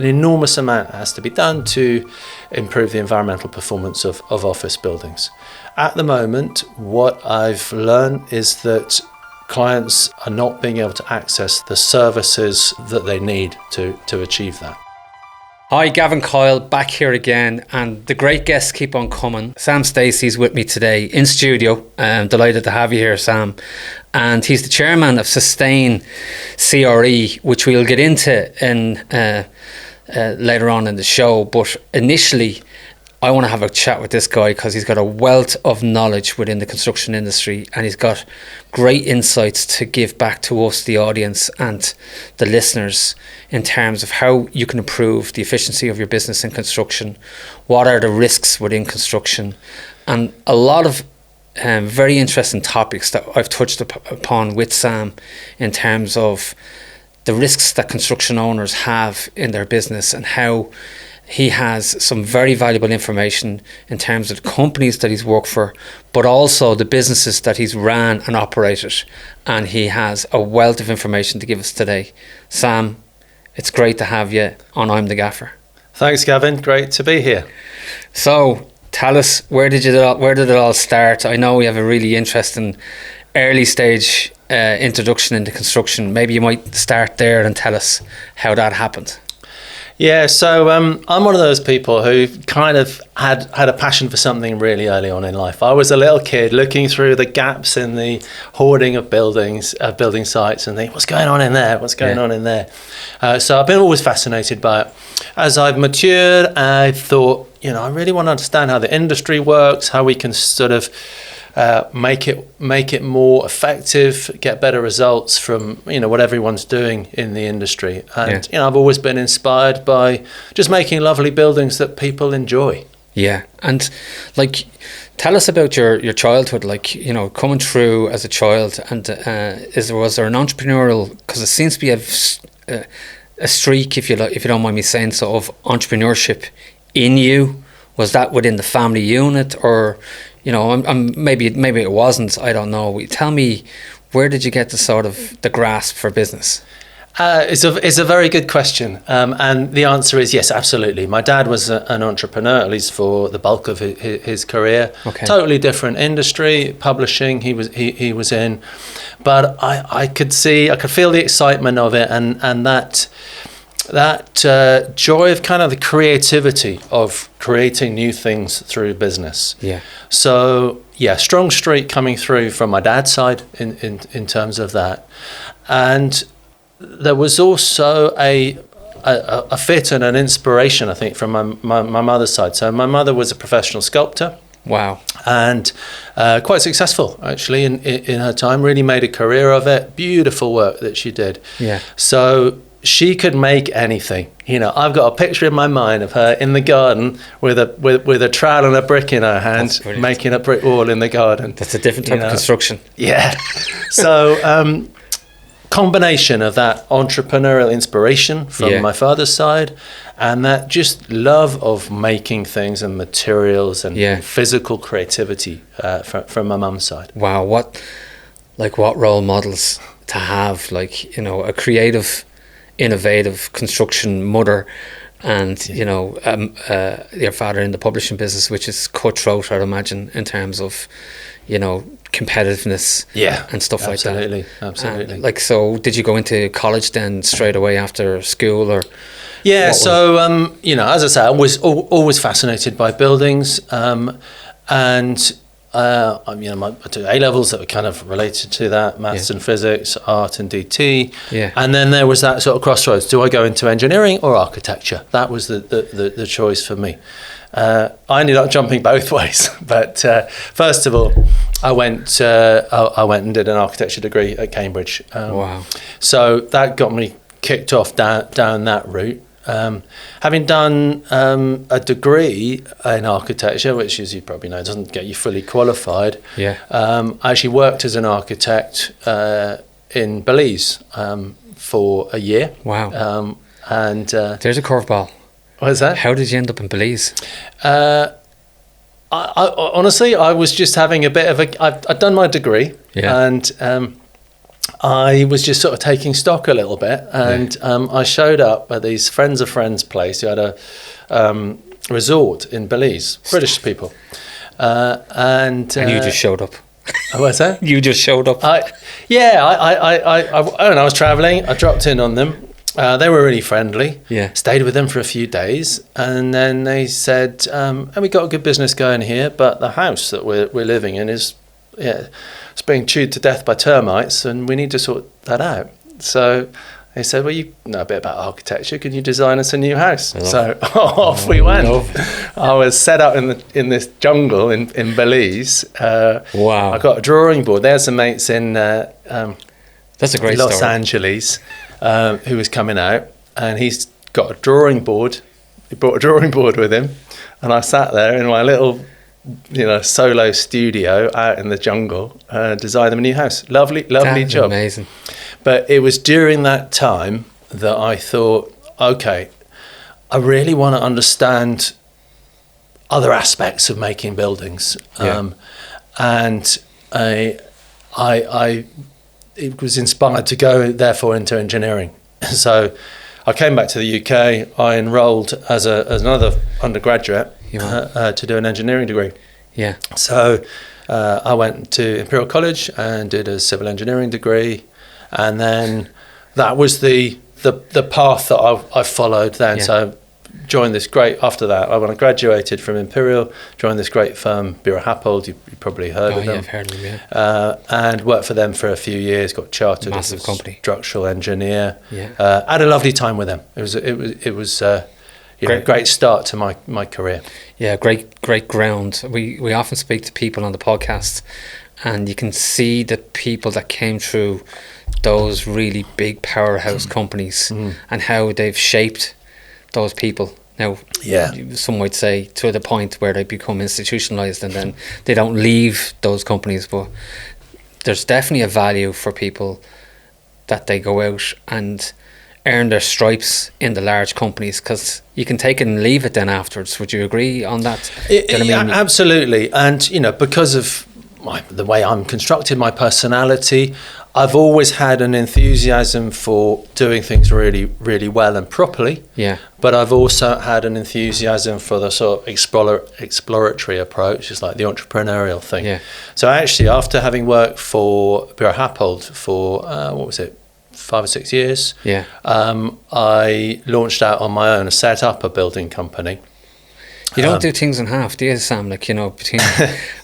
An enormous amount has to be done to improve the environmental performance of office buildings. At the moment, what I've learned is that clients are not being able to access the services that they need to achieve that. Hi, Gavin Coyle back here again, and the great guests keep on coming. Sam Stacey's with me today in studio. I'm delighted to have you here, Sam. And he's the Chairman of Sustain CRE, which we'll get into in later on in the show. But initially, I want to have a chat with this guy because he's got a wealth of knowledge within the construction industry, and he's got great insights to give back to us, the audience and the listeners, in terms of how you can improve the efficiency of your business in construction, what are the risks within construction, and a lot of very interesting topics that I've touched upon with Sam in terms of the risks that construction owners have in their business, and how he has some very valuable information in terms of the companies that he's worked for, but also the businesses that he's ran and operated. And he has a wealth of information to give us today. Sam, it's great to have you on I'm the Gaffer. Thanks, Gavin. Great to be here. So tell us, where did it all start? I know we have a really interesting early stage introduction into construction. Maybe you might start there and tell us how that happened. Yeah, so I'm one of those people who kind of had a passion for something really early on in life. I was a little kid looking through the gaps in the hoarding of building sites and thinking, what's going on in there? What's going on in there? So I've been always fascinated by it. As I've matured, I thought, I really want to understand how the industry works, how we can sort of make it more effective, get better results from what everyone's doing in the industry. And I've always been inspired by just making lovely buildings that people enjoy. Yeah, and tell us about your childhood, coming through as a child, and was there an entrepreneurial, because it seems to be a streak, if you don't mind me saying so, of entrepreneurship in you. Was that within the family unit, or maybe it wasn't, I don't know. Tell me, where did you get the grasp for business? It's a very good question, and the answer is yes, absolutely. My dad was an entrepreneur, at least for the bulk of his career. Okay. Totally different industry, publishing. He was in, but I could feel the excitement of it, and that joy of kind of the creativity of creating new things through business. Yeah. So strong streak coming through from my dad's side in terms of that, and there was also a fit and an inspiration, I think, from my mother's side. So my mother was a professional sculptor. Wow. And quite successful, actually, in her time. Really made a career of it. Beautiful work that she did. Yeah. So she could make anything. I've got a picture in my mind of her in the garden with a trowel and a brick in her hand, making a brick wall in the garden. That's a different type of construction. Yeah. So combination of that entrepreneurial inspiration from my father's side, and that just love of making things and materials and physical creativity from my mum's side. Wow, what role models to have, a creative, innovative construction mother, and your father in the publishing business, which is cutthroat, I'd imagine, in terms of competitiveness and stuff like that. Absolutely. So did you go into college then straight away after school, or? Yeah, so as I say, I was always fascinated by buildings, and I took A-levels that were kind of related to that, maths and physics, art and DT. Yeah. And then there was that sort of crossroads. Do I go into engineering or architecture? That was the choice for me. I ended up jumping both ways. But first of all, I went and did an architecture degree at Cambridge. Wow. So that got me kicked off down that route. Having done a degree in architecture, which, as you probably know, doesn't get you fully qualified. Yeah. I actually worked as an architect in Belize for a year. Wow. And there's a curveball. What is that? How did you end up in Belize? I honestly, I was just having a bit of I'd done my degree, and I was just sort of taking stock a little bit, and I showed up at these friends of friends place who had a resort in Belize, British people, and you just showed up. What's that? You just showed up. I when I was travelling, I dropped in on them. They were really friendly. Yeah. Stayed with them for a few days, and then they said, "And we got a good business going here, but the house that we're living in is, it's being chewed to death by termites, and we need to sort that out." So they said, "Well, you know a bit about architecture. Can you design us a new house?" So off we went. I was set up in this jungle in Belize. Wow. I got a drawing board. There's some mates in that's a great Los story. Angeles who was coming out, and he's got a drawing board. He brought a drawing board with him, and I sat there in my little, solo studio out in the jungle, designed them a new house. Lovely That's job. Amazing. But it was during that time that I thought, okay, I really want to understand other aspects of making buildings. And I it was inspired to go, therefore, into engineering. So I came back to the UK. I enrolled as another undergraduate to do an engineering degree. Yeah. So I went to Imperial College and did a civil engineering degree. And then that was the path that I followed then. Yeah. So joined this great, after that, when I graduated from Imperial, joined this great firm, Bureau Happold, you probably heard of them. Yeah, I've heard of them, yeah. And worked for them for a few years, got chartered Massive as a company. structural engineer. Yeah. Had a lovely time with them. It was great start to my career. Yeah, great ground. We often speak to people on the podcast, and you can see the people that came through those really big powerhouse companies and how they've shaped those people. Now, some might say to the point where they become institutionalized and then they don't leave those companies, but there's definitely a value for people that they go out and earn their stripes in the large companies, because you can take it and leave it then afterwards. Would you agree on that? Absolutely. And because of the way I'm constructed, my personality, I've always had an enthusiasm for doing things really, really well and properly. Yeah. But I've also had an enthusiasm for the sort of exploratory approach, just like the entrepreneurial thing. Yeah. So actually, after having worked for Bureau Happold for 5 or 6 years, I launched out on my own, set up a building company. You don't do things in half, do you, Sam? Between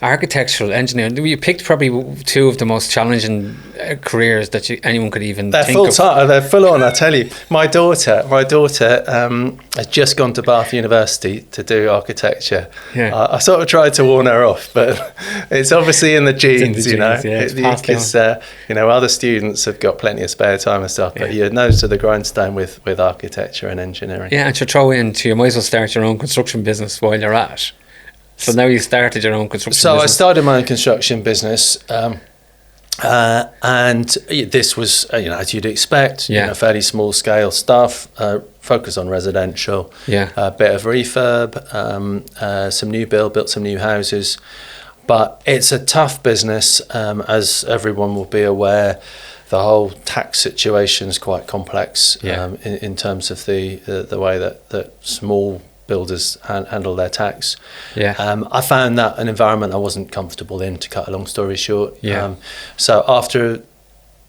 architectural, engineering, you picked probably two of the most challenging careers that anyone could even think of. They're full on, I tell you. My daughter has just gone to Bath University to do architecture. Yeah. I sort of tried to warn her off, but it's obviously in the genes, because other students have got plenty of spare time and stuff, but your nose to the grindstone with architecture and engineering. Yeah, and to throw in, you might as well start your own construction business while you're at it. So now you started your own construction business. So I started my own construction business, and this was, as you'd expect, fairly small scale stuff, focus on residential, a bit of refurb, some new built some new houses. But it's a tough business, as everyone will be aware. The whole tax situation is quite complex in terms of the way that small builders handle their tax. I found that an environment I wasn't comfortable in, to cut a long story short. So after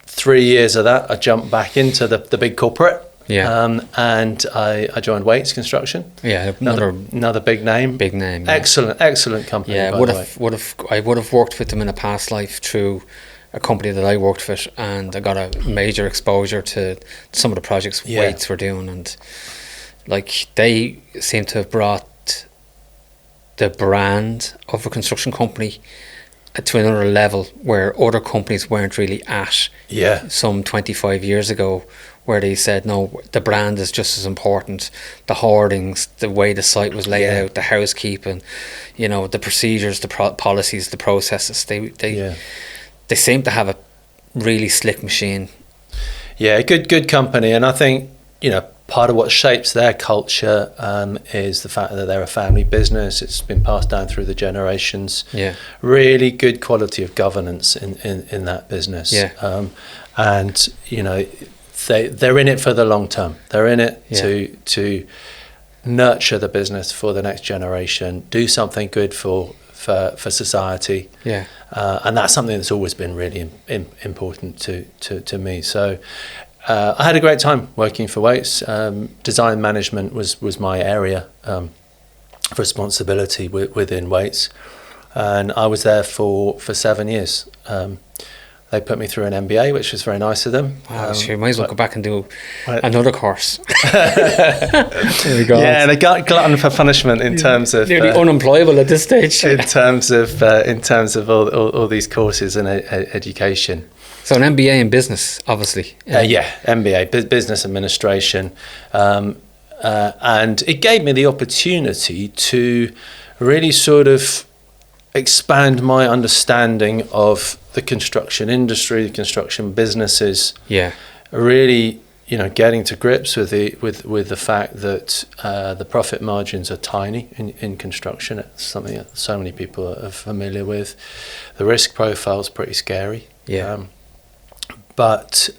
3 years of that, I jumped back into the big corporate. And I joined Wates Construction. Another big name. Excellent company. I would have worked with them in a past life through a company that I worked with, and I got a major exposure to some of the projects Wates were doing, and they seem to have brought the brand of a construction company to another level where other companies weren't really at. Some 25 years ago, where they said, no, the brand is just as important. The hoardings, the way the site was laid out, the housekeeping, the procedures, the policies, the processes. They seem to have a really slick machine. Good company. And I think, part of what shapes their culture is the fact that they're a family business. It's been passed down through the generations. Really good quality of governance in that business. and they're in it for the long term. They're in it to nurture the business for the next generation, do something good for society. Yeah. And that's something that's always been really important to me. So I had a great time working for Wates. Design management was my area of responsibility within Wates, and I was there for 7 years. They put me through an MBA, which was very nice of them. Wow, sure, you might as well go back and do another course. Yeah, and I got glutton for punishment in terms of nearly unemployable at this stage. in terms of all these courses and education. So an MBA in business, obviously. MBA, business administration, and it gave me the opportunity to really sort of expand my understanding of the construction industry, the construction businesses. Yeah. Really, getting to grips with the fact that the profit margins are tiny in construction. It's something that so many people are familiar with. The risk profile is pretty scary. Yeah. But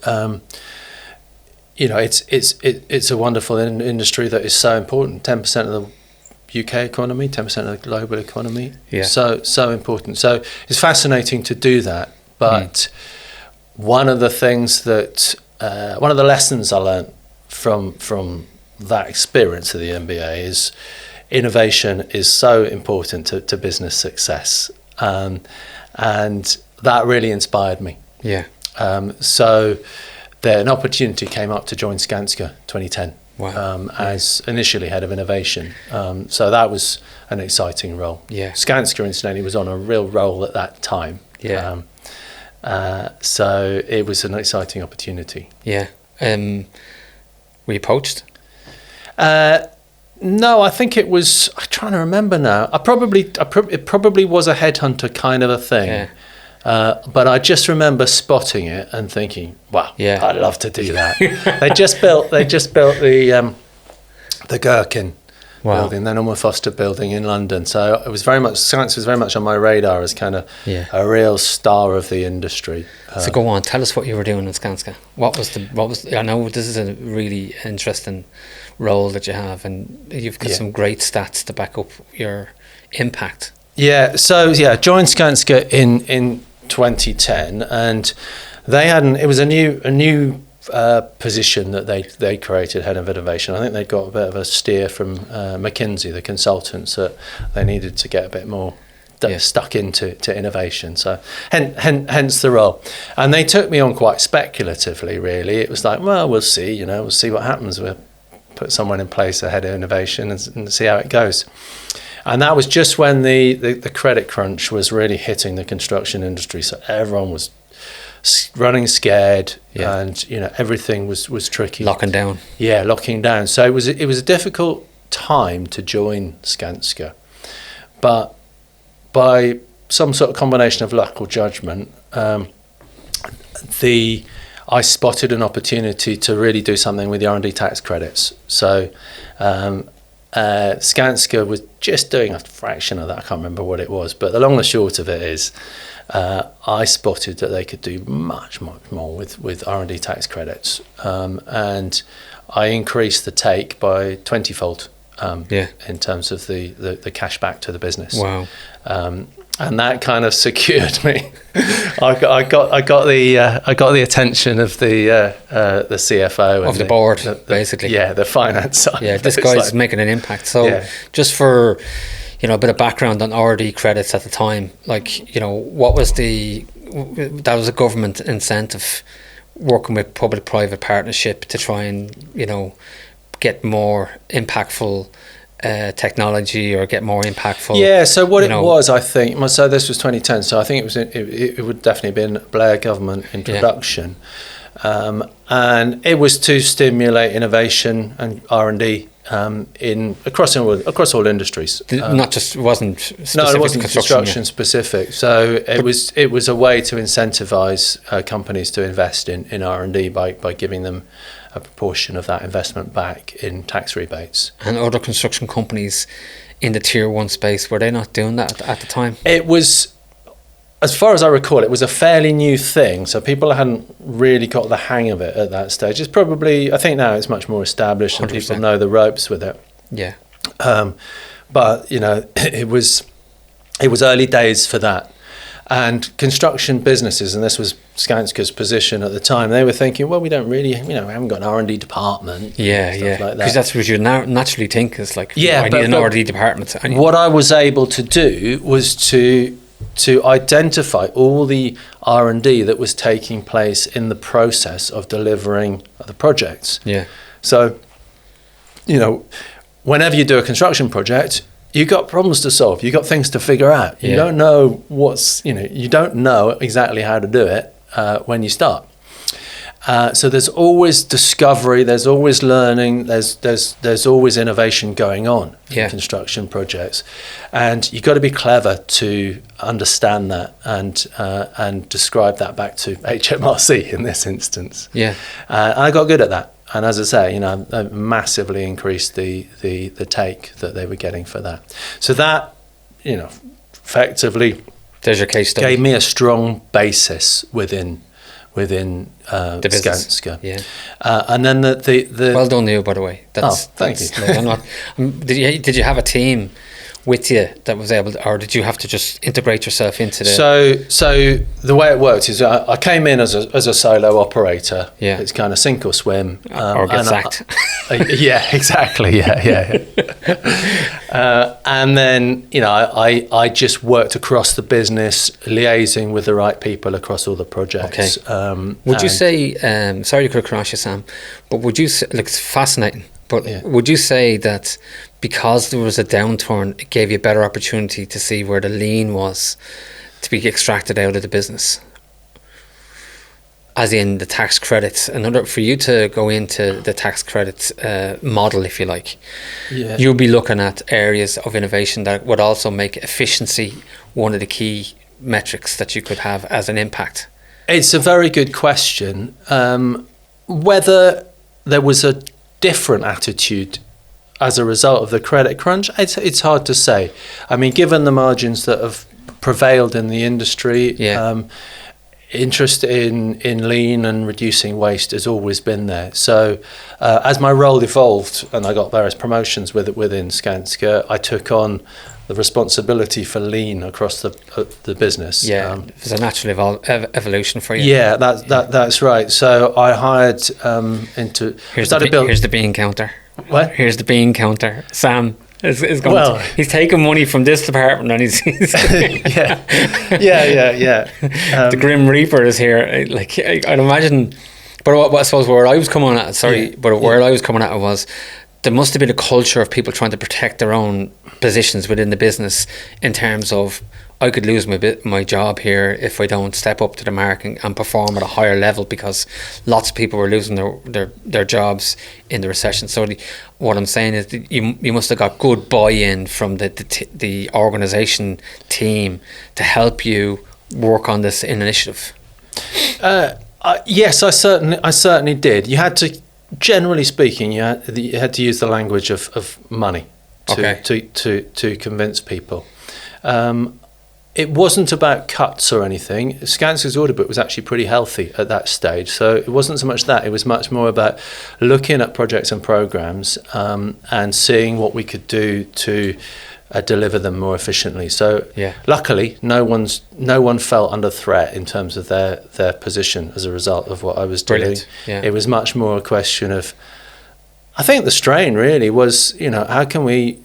it's a wonderful industry that is so important. 10% of the UK economy, 10% of the global economy. Yeah. So important. So it's fascinating to do that. But one of the things that one of the lessons I learned from that experience of the MBA is innovation is so important to business success, and that really inspired me. Yeah. So then an opportunity came up to join Skanska 2010. Wow. As initially head of innovation. So that was an exciting role. Yeah. Skanska, incidentally, was on a real roll at that time. Yeah. So it was an exciting opportunity. Yeah. Were you poached? No, I think it was. I'm trying to remember now. It probably was a headhunter kind of a thing. Yeah. But I just remember spotting it and thinking, "Wow, yeah. I'd love to do that." They just built the Gherkin building, the Norman Foster building in London. So it was science was very much on my radar as kind of a real star of the industry. So go on, tell us what you were doing in Skanska. What was? I know this is a really interesting role that you have, and you've got some great stats to back up your impact. Yeah. So joined Skanska in 2010, and they hadn't. It was a new position that they created, head of innovation. I think they got a bit of a steer from McKinsey, the consultants, that they needed to get a bit more stuck into innovation. So hence the role. And they took me on quite speculatively. Really, it was like, well, we'll see. We'll see what happens. We'll put someone in place ahead of innovation and see how it goes. And that was just when the credit crunch was really hitting the construction industry. So everyone was running scared, and everything was tricky. Locking down. Yeah, locking down. So it was a difficult time to join Skanska, but by some sort of combination of luck or judgment, I spotted an opportunity to really do something with the R&D tax credits. So Skanska was just doing a fraction of that. I can't remember what it was, but the long and short of it is I spotted that they could do much more with R&D tax credits, and I increased the take by 20-fold in terms of the cash back to the business. Wow. And that kind of secured me. I got the attention of the CFO of the board, basically. Yeah, the finance side. Yeah, this guy's making an impact. So just for a bit of background on R&D credits at the time, what was that was a government incentive working with public-private partnership to try and get more impactful technology or get more impactful. Yeah, so what it was, I think, so this was 2010, so I think it would definitely been Blair government introduction, and it was to stimulate innovation and R&D across all industries. It wasn't specific. No, it wasn't construction specific. So it was a way to incentivize companies to invest in R&D by giving them a proportion of that investment back in tax rebates. And other construction companies in the tier 1 space, were they not doing that at the time? It was as far as I recall, it was a fairly new thing, so people hadn't really got the hang of it at that stage. It's probably, I think now it's much more established and 100%. people know the ropes with it. Yeah. But you know, it was early days for that. And construction businesses, and this was Skanska's position at the time, they were thinking, well, we don't really, we haven't got an R&D department. Yeah, stuff like that. Because that's what you naturally think is like, I need an R&D department. What I was able to do was to identify all the R&D that was taking place in the process of delivering the projects. Yeah. So, whenever you do a construction project, you've got problems to solve. You've got things to figure out. You don't know you don't know exactly how to do it when you start. So there's always discovery, there's always learning, there's always innovation going on in construction projects. And you've got to be clever to understand that and describe that back to HMRC in this instance. Yeah. And I got good at that. And as I say, I massively increased the take that they were getting for that. So that, effectively there's your case study. Gave me a strong basis within the Skanska. Yeah. And then the well done, you, by the way. Thank you. Did you have a team with you that was able to, or did you have to just integrate yourself into the... So the way it worked is I came in as a solo operator. Yeah. It's kind of sink or swim. Or get sacked. Yeah, exactly. Yeah. And then, I just worked across the business, liaising with the right people across all the projects. Okay. Would you say, sorry to cut across you, Sam, but would you say, it's fascinating, but would you say that because there was a downturn, it gave you a better opportunity to see where the lean was to be extracted out of the business? As in the tax credits, for you to go into the tax credits model, if you like, you'll be looking at areas of innovation that would also make efficiency one of the key metrics that you could have as an impact. It's a very good question. Whether there was a different attitude as a result of the credit crunch, it's hard to say. I mean, given the margins that have prevailed in the industry, interest in lean and reducing waste has always been there. So as my role evolved and I got various promotions within Skanska, I took on the responsibility for lean across the business. Yeah, there's a natural evolution for you. Yeah, that's right. So I hired into... Here's the bean counter. What? Here's the bean counter. Sam is going he's taking money from this department and he's yeah. The Grim Reaper is here. Like, I'd imagine, but what I suppose where I was coming at, where I was coming at was, there must have been a culture of people trying to protect their own positions within the business in terms of, I could lose my job here if I don't step up to the mark and perform at a higher level, because lots of people were losing their jobs in the recession. So what I'm saying is that you must have got good buy-in from the organisation team to help you work on this initiative. Yes, I certainly did. You had to, generally speaking, you had to use the language of money to convince people. It wasn't about cuts or anything. Skanska's order book was actually pretty healthy at that stage. So it wasn't so much that. It was much more about looking at projects and programs and seeing what we could do to deliver them more efficiently. So luckily, no one felt under threat in terms of their position as a result of what I was doing. Yeah. It was much more a question of, I think the strain really was, how can we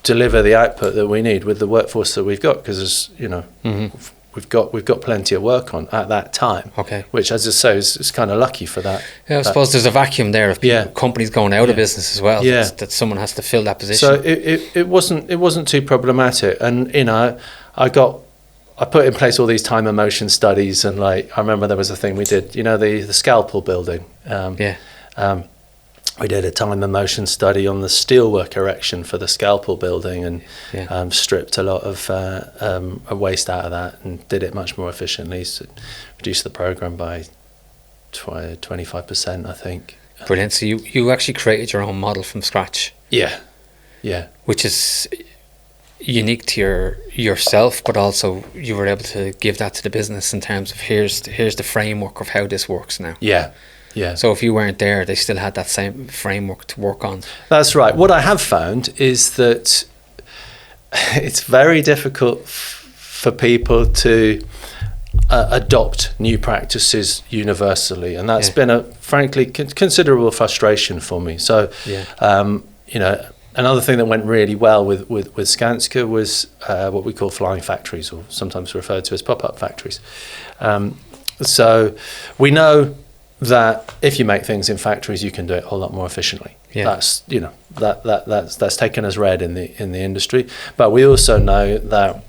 deliver the output that we need with the workforce that we've got? Because we've got plenty of work on at that time. Okay. Which, as I say, is kind of lucky for that. Yeah, I suppose there's a vacuum there of companies going out of business as well. Yeah. That someone has to fill that position. So it wasn't too problematic, and I put in place all these time and motion studies, and I remember there was a thing we did, the scalpel building. We did a time and motion study on the steelwork erection for the scalpel building, and stripped a lot of waste out of that and did it much more efficiently. So reduced the program by 25%, I think. Brilliant. So you actually created your own model from scratch. Yeah. Which is, unique to yourself, but also you were able to give that to the business in terms of here's the framework of how this works now. Yeah. Yeah. So if you weren't there, they still had that same framework to work on. That's right. What I have found is that it's very difficult for people to adopt new practices universally, and that's been a frankly considerable frustration for me. So, you know, another thing that went really well with Skanska was what we call flying factories, or sometimes referred to as pop-up factories. So we know that if you make things in factories, you can do it a whole lot more efficiently. Yeah. That's, you know, that's taken as read in the industry. But we also know that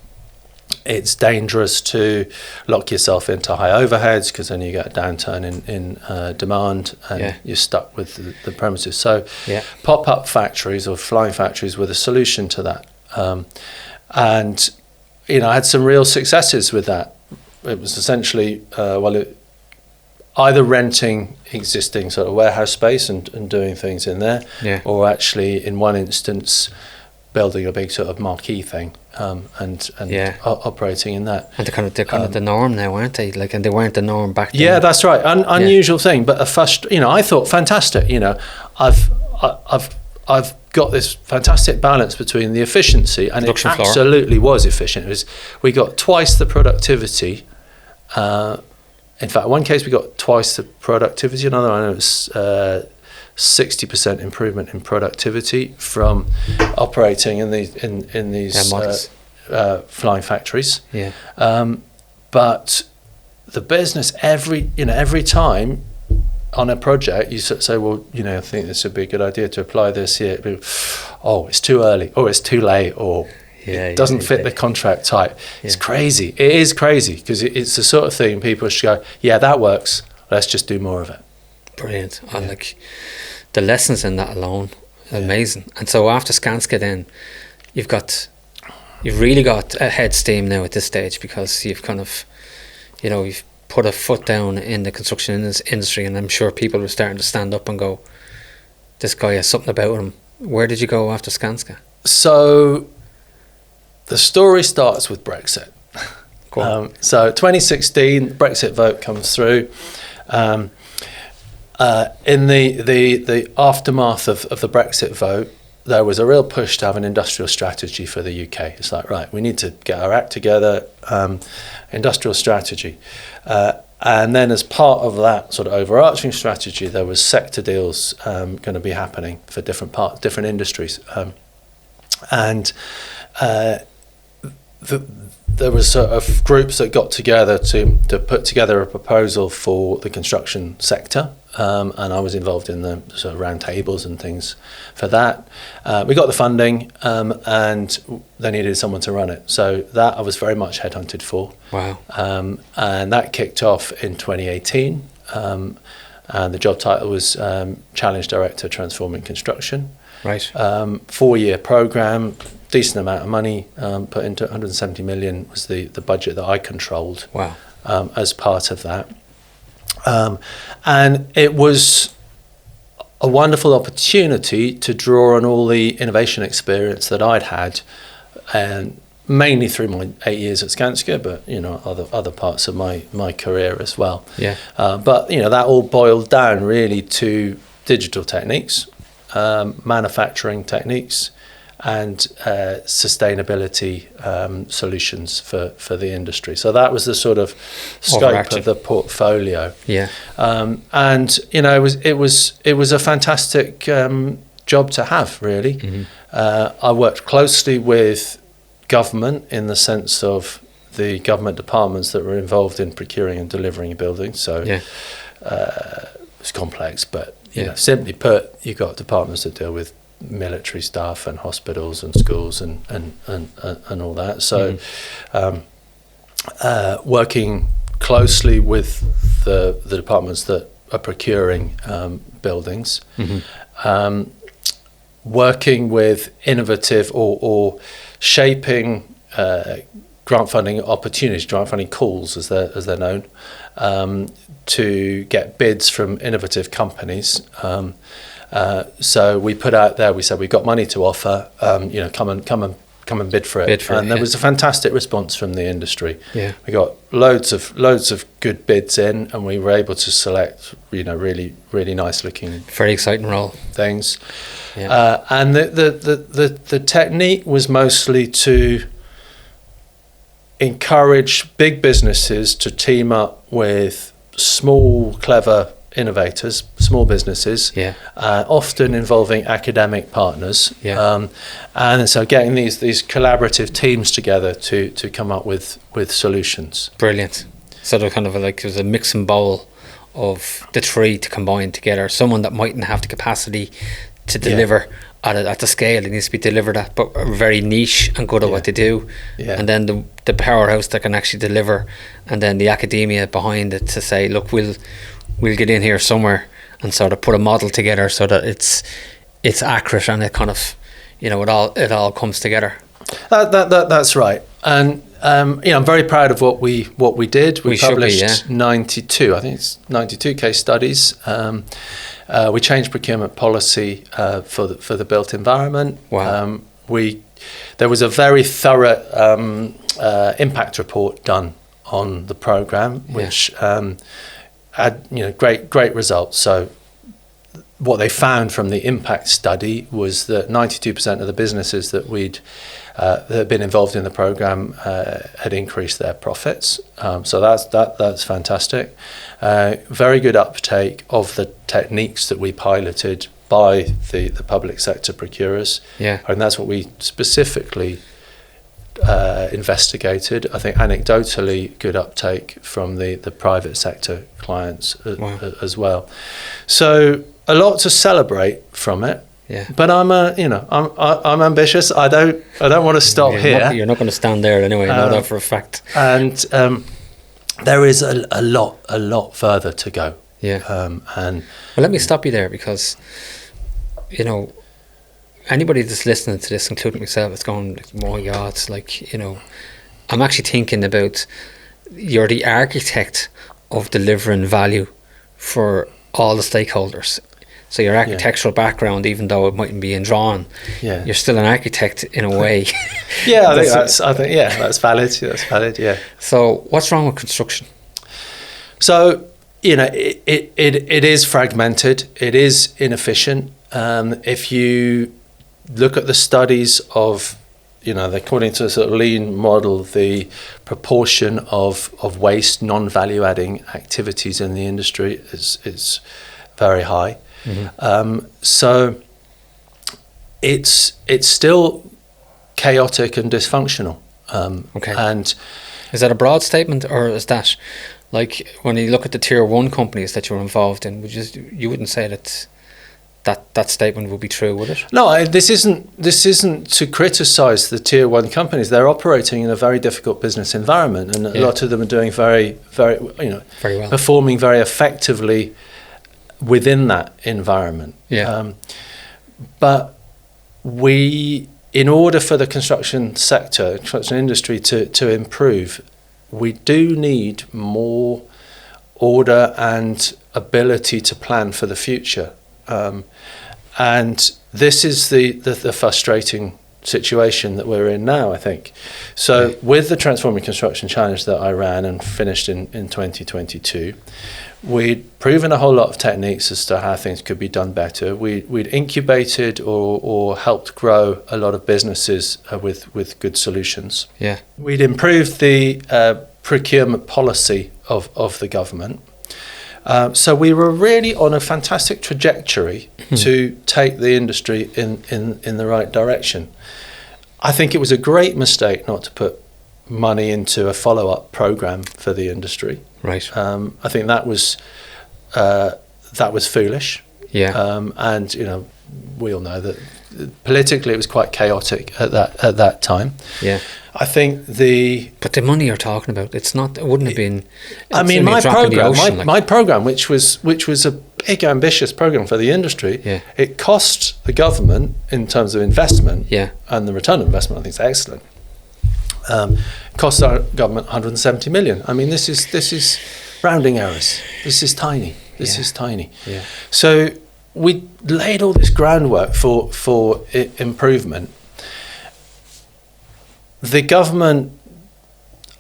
it's dangerous to lock yourself into high overheads, because then you get a downturn in demand, and you're stuck with the premises. So pop-up factories or flying factories were the solution to that. And, you know, I had some real successes with that. It was essentially, either renting existing sort of warehouse space and doing things in there, or actually, in one instance, building a big sort of marquee thing, and operating in that. And they're kind of the norm now, aren't they? Like, and they weren't the norm back then. Yeah, that's right. Unusual thing, but I thought fantastic. You know, I've got this fantastic balance between the efficiency, and it absolutely was efficient. We got twice the productivity. In fact, one case we got twice the productivity. Another one, it was 60% improvement in productivity from operating in these flying factories. Yeah. But the business, every time on a project, you sort of say, well, you know, I think this would be a good idea to apply this here. Oh, it's too early, or it's too late, or it doesn't fit the contract type. It's crazy. It is crazy, because it's the sort of thing people should go, yeah, that works. Let's just do more of it. Brilliant. And like the lessons in that alone, amazing. And so after Skanska, then you've really got a head steam now at this stage, because you've kind of, you know, you've put a foot down in the construction industry, and I'm sure people were starting to stand up and go, this guy has something about him. Where did you go after Skanska? So the story starts with Brexit. So 2016, Brexit vote comes through. In the aftermath of the Brexit vote, there was a real push to have an industrial strategy for the UK. It's like, right, we need to get our act together, industrial strategy. And then as part of that sort of overarching strategy, there was sector deals going to be happening for different industries. There was sort of groups that got together to put together a proposal for the construction sector, and I was involved in the sort of round tables and things for that. We got the funding, and they needed someone to run it. So that I was very much headhunted for. Wow. And that kicked off in 2018. And the job title was Challenge Director Transforming Construction. Right. 4-year program, decent amount of money put into 170 million was the budget that I controlled. Wow. As part of that. And it was a wonderful opportunity to draw on all the innovation experience that I'd had, and mainly through my 8 years at Skanska, but you know, other parts of my career as well. Yeah. But you know, that all boiled down really to digital techniques, manufacturing techniques, and sustainability solutions for the industry. So that was the sort of scope of the portfolio. Yeah. And you know, it was a fantastic job to have, really. Mm-hmm. I worked closely with government in the sense of the government departments that were involved in procuring and delivering buildings. So it's complex, but you know, simply put, you've got departments that deal with military stuff and hospitals and schools and all that. So working closely with the departments that are procuring buildings, working with innovative or shaping grant funding opportunities, grant funding calls as they're known, to get bids from innovative companies. So we put out there, we said, we've got money to offer, you know, come and come and bid for it. And there was a fantastic response from the industry. Yeah. We got loads of good bids in, and we were able to select, really, really nice looking, very exciting role things. Yeah. And the technique was mostly to encourage big businesses to team up with small, clever innovators, small businesses, often involving academic partners, and so getting these collaborative teams together to come up with solutions. Brilliant. So they're kind of like, it was a mix and bowl of the three to combine together. Someone that mightn't have the capacity to deliver at the scale it needs to be delivered at, but are very niche and good at what they do, and then the powerhouse that can actually deliver, and then the academia behind it to say, look, we'll get in here somewhere and sort of put a model together so that it's accurate, and it kind of, it all comes together. That's right. And I'm very proud of what we did. We published 92, I think it's 92 case studies. We changed procurement policy for the built environment. Wow. There was a very thorough impact report done on the program, which had great results. So what they found from the impact study was that 92% of the businesses that that had been involved in the program had increased their profits. So that's fantastic. Very good uptake of the techniques that we piloted by the public sector procurers. Yeah. And that's what we specifically investigated. I think anecdotally good uptake from the private sector clients as well. So a lot to celebrate from it. Yeah. But I'm ambitious. I don't want to stop here. You're not going to stand there anyway. I know that for a fact. And there is a lot further to go. Yeah. And let me stop you there, because anybody that's listening to this, including myself, is going, oh my God, it's like, I'm actually thinking about, you're the architect of delivering value for all the stakeholders. So your architectural background, even though it mightn't be in drawing, you're still an architect in a way. I think that's valid. That's valid. Yeah. So what's wrong with construction? So it is fragmented. It is inefficient. If you look at the studies of, according to a sort of lean model, the proportion of waste, non-value adding activities in the industry is very high. Mm-hmm. So it's still chaotic and dysfunctional. Okay. And is that a broad statement, or is that, like, when you look at the tier 1 companies that you're involved in, you wouldn't say that statement would be true, would it? No, this isn't to criticise the tier 1 companies. They're operating in a very difficult business environment, and a lot of them are doing very, very, very well, performing very effectively within that environment. Yeah. But in order for the construction industry to improve, we do need more order and ability to plan for the future. And this is the frustrating situation that we're in now, I think. So with the Transforming Construction Challenge that I ran and finished in 2022, we'd proven a whole lot of techniques as to how things could be done better. We'd incubated or helped grow a lot of businesses with good solutions. Yeah. We'd improved the procurement policy of the government. So we were really on a fantastic trajectory to take the industry in the right direction. I think it was a great mistake not to put money into a follow-up program for the industry. Right. I think that was foolish. Yeah. And we all know that politically it was quite chaotic at that time. Yeah. I think but the money you're talking about, it wouldn't have been. I mean, my program, which was a big ambitious program for the industry, it cost the government in terms of investment, and the return on investment I think is excellent. Cost our government 170 million. I mean, this is rounding errors. This is tiny. This is tiny. Yeah. So we laid all this groundwork for improvement. the government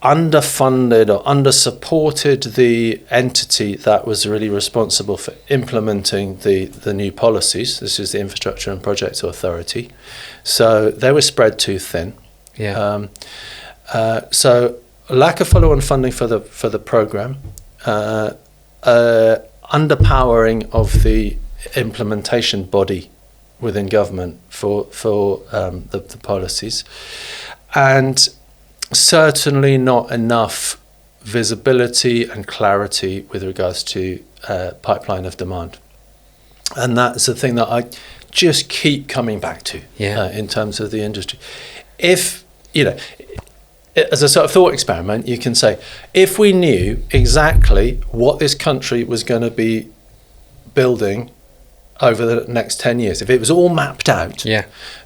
underfunded or undersupported the entity that was really responsible for implementing the new policies. This is the Infrastructure and Projects Authority. So they were spread too thin. Yeah. So lack of follow-on funding for the program, underpowering of the implementation body within government for the policies, and certainly not enough visibility and clarity with regards to pipeline of demand. And that's the thing that I just keep coming back to in terms of the industry. If, as a sort of thought experiment, you can say, if we knew exactly what this country was going to be building over the next 10 years, if it was all mapped out,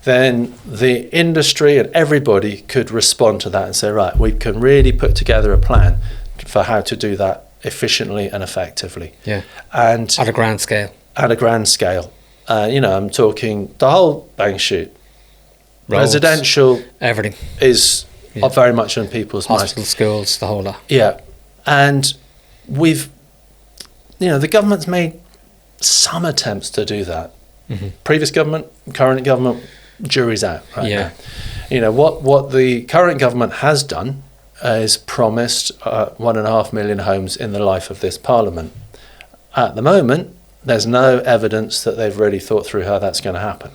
then the industry and everybody could respond to that and say, right, we can really put together a plan for how to do that efficiently and effectively. Yeah. And at a grand scale. At a grand scale. I'm talking the whole bang shoot. Roads, residential, everything is very much on people's minds. Hospitals, schools, the whole lot. Yeah. And we've, the government's made some attempts to do that. Mm-hmm. Previous government, current government, jury's out right now. What the current government has done is promised 1.5 million homes in the life of this parliament. At the moment, there's no evidence that they've really thought through how that's going to happen.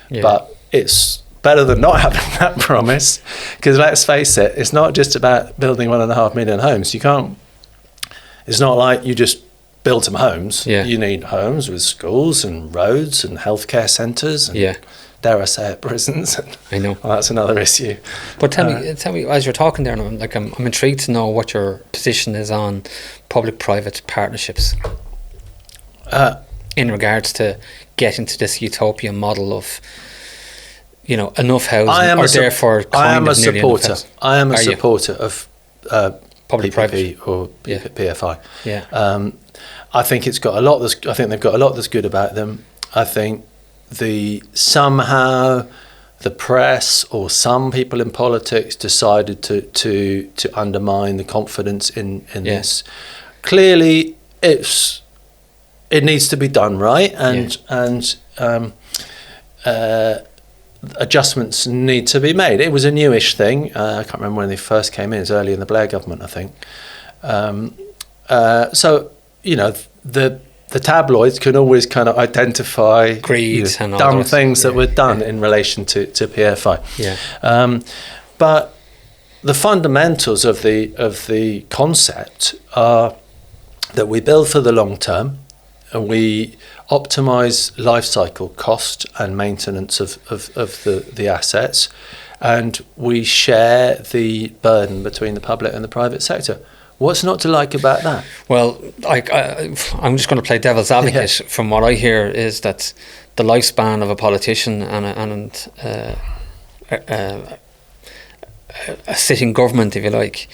Yeah. But it's better than not having that promise, because let's face it, it's not just about building 1.5 million homes. It's not like you just build some homes. Yeah. You need homes with schools and roads and healthcare centres and, dare I say it, prisons. I know. Well, that's another issue. But tell me, as you're talking there, I'm intrigued to know what your position is on public-private partnerships in regards to getting to this utopian model of, enough housing, I am a supporter of public-private PPP or PFI. Yeah. I think it's got a lot. I think they've got a lot that's good about them. I think somehow the press or some people in politics decided to undermine the confidence in this. Clearly, it needs to be done right, and adjustments need to be made. It was a newish thing. I can't remember when they first came in. It was early in the Blair government, I think. So, the tabloids can always kind of identify and dumb things that were done in relation to PFI. Yeah. But the fundamentals of the concept are that we build for the long term, and we optimize life cycle cost and maintenance of the assets, and we share the burden between the public and the private sector. What's not to like about that? Well, I'm just going to play devil's advocate. From what I hear is that the lifespan of a politician and a sitting government, if you like,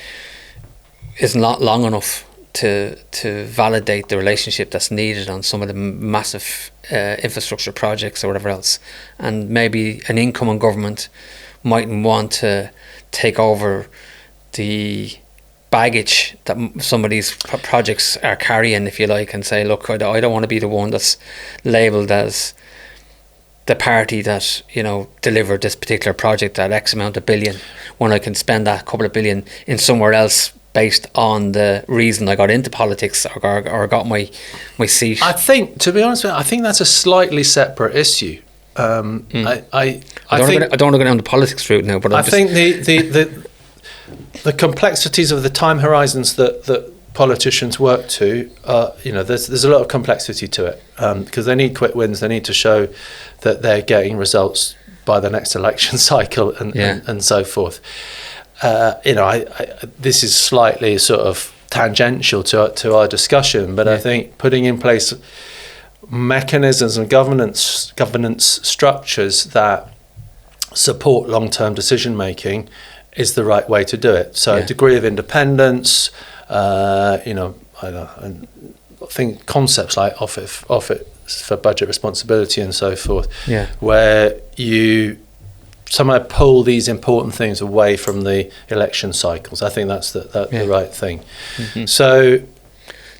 is not long enough to validate the relationship that's needed on some of the massive infrastructure projects or whatever else. And maybe an incoming government mightn't want to take over the baggage that some of these projects are carrying, if you like, and say, look, I don't want to be the one that's labelled as the party that, delivered this particular project at X amount of billion, when I can spend that couple of billion in somewhere else based on the reason I got into politics or got my seat. I think, to be honest with you, I think that's a slightly separate issue. I don't want to go down the politics route now, but I think the complexities of the time horizons that politicians work to, there's a lot of complexity to it, because they need quick wins. They need to show that they're getting results by the next election cycle and so forth. This is slightly sort of tangential to our discussion, but I think putting in place mechanisms and governance structures that support long-term decision making is the right way to do it. So a degree of independence, I think concepts like office for budget responsibility and so forth, where you somehow pull these important things away from the election cycles. I think that's the right thing. Mm-hmm. So,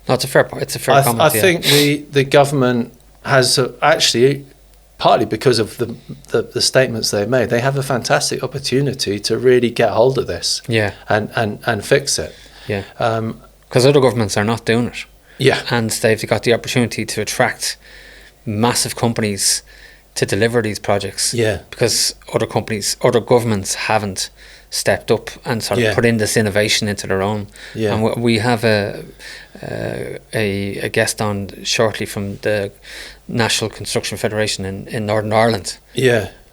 no, it's a fair point. It's a fair comment. I think the government has actually, partly because of the statements they've made, they have a fantastic opportunity to really get hold of this. And fix it. Because other governments are not doing it. And they've got the opportunity to attract massive companies to deliver these projects. Because other governments haven't stepped up and sort of put in this innovation into their own. And we have a guest on shortly from the National Construction Federation in Northern Ireland.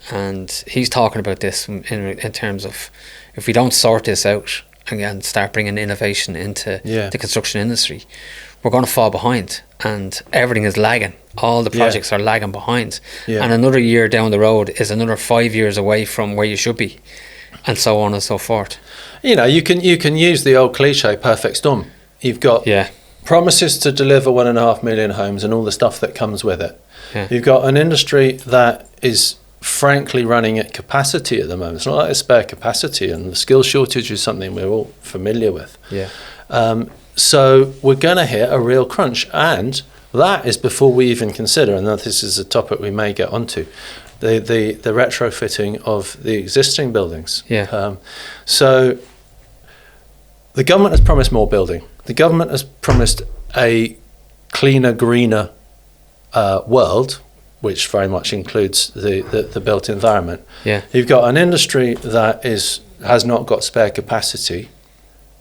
And he's talking about this in terms of, if we don't sort this out and start bringing innovation into the construction industry, we're going to fall behind, and everything is lagging. All the projects are lagging behind, and another year down the road is another 5 years away from where you should be, and so on and so forth. You can use the old cliche, perfect storm. You've got promises to deliver 1.5 million homes and all the stuff that comes with it. You've got an industry that is frankly running at capacity at the moment. It's not like a spare capacity, and the skill shortage is something we're all familiar with. So we're going to hit a real crunch, and that is before we even consider, and this is a topic we may get onto, the retrofitting of the existing buildings. So the government has promised more building. The government has promised a cleaner, greener world, which very much includes the built environment. You've got an industry that has not got spare capacity.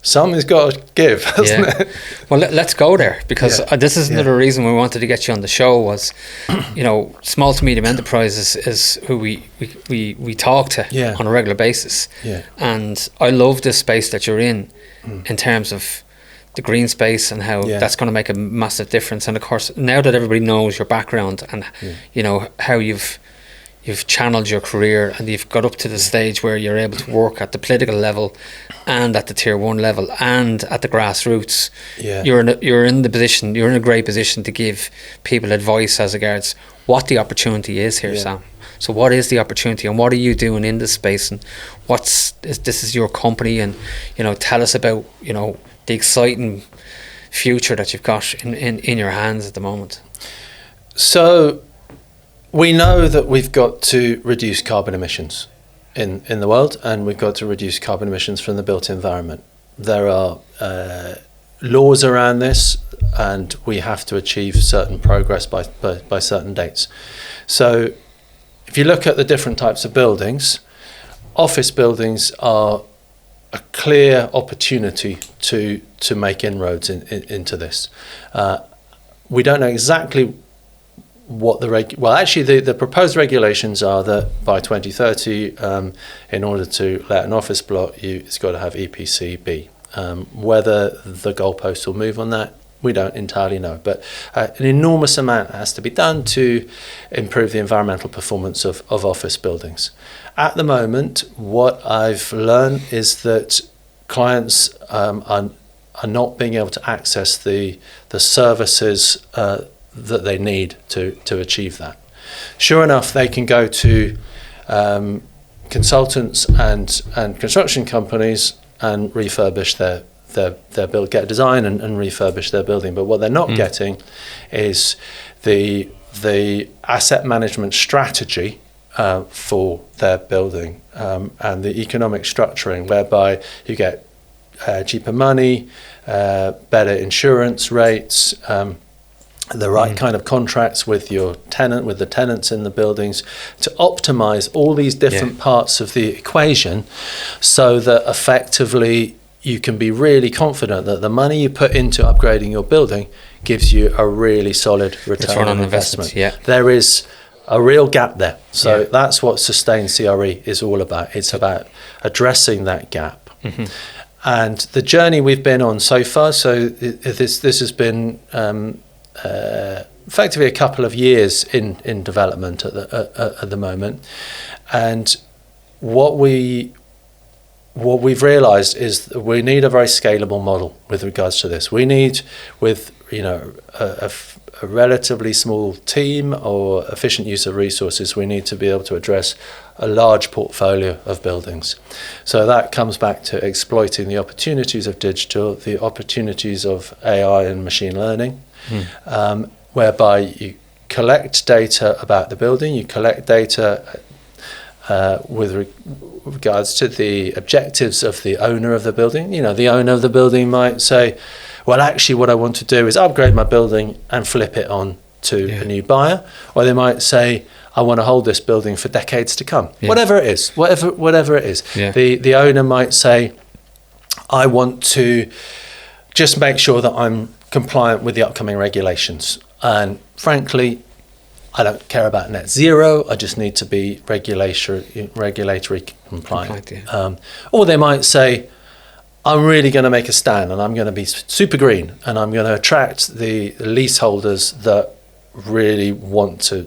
Something's got to give, hasn't it? Well, let's go there, because this is another reason we wanted to get you on the show. Was, small to medium enterprises is who we talk to on a regular basis. And I love this space that you're in terms of the green space and how that's going to make a massive difference. And of course, now that everybody knows your background and how you've channeled your career, and you've got up to the stage where you're able to work at the political level and at the tier 1 level and at the grassroots, you're in a great position to give people advice as regards what the opportunity is here, Sam. So what is the opportunity, and what are you doing in this space, and this is your company, and tell us about the exciting future that you've got in your hands at the moment. So we know that we've got to reduce carbon emissions in the world, and we've got to reduce carbon emissions from the built environment. There are laws around this, and we have to achieve certain progress by certain dates. So if you look at the different types of buildings, office buildings are a clear opportunity to make inroads into this. We don't know exactly what the proposed regulations are that by 2030, in order to let an office block, it's got to have EPC B. Whether the goalposts will move on that, we don't entirely know. But an enormous amount has to be done to improve the environmental performance of office buildings. At the moment, what I've learned is that clients are not being able to access the services that they need to achieve that. Sure enough, they can go to consultants and construction companies and refurbish their build, get a design and refurbish their building. But what they're not getting is the asset management strategy for their building, and the economic structuring, whereby you get cheaper money, better insurance rates, the right kind of contracts with your tenant, with the tenants in the buildings, to optimize all these different parts of the equation, so that effectively you can be really confident that the money you put into upgrading your building gives you a really solid return on investment. There is a real gap there. So that's what Sustain CRE is all about. It's about addressing that gap. And the journey we've been on so far, so this has been effectively a couple of years in development at the moment, and what we've realised is that we need a very scalable model with regards to this. We need, with a relatively small team or efficient use of resources, we need to be able to address a large portfolio of buildings. So that comes back to exploiting the opportunities of digital, the opportunities of AI and machine learning, whereby you collect data about the building, you collect data with regards to the objectives of the owner of the building. You know, the owner of the building might say, well, actually what I want to do is upgrade my building and flip it on to a new buyer. Or they might say, I want to hold this building for decades to come. Whatever it is. The owner might say, I want to just make sure that I'm compliant with the upcoming regulations. And frankly, I don't care about net zero. I just need to be regulatory compliant. Or they might say, I'm really going to make a stand and I'm going to be super green and I'm going to attract the leaseholders that really want to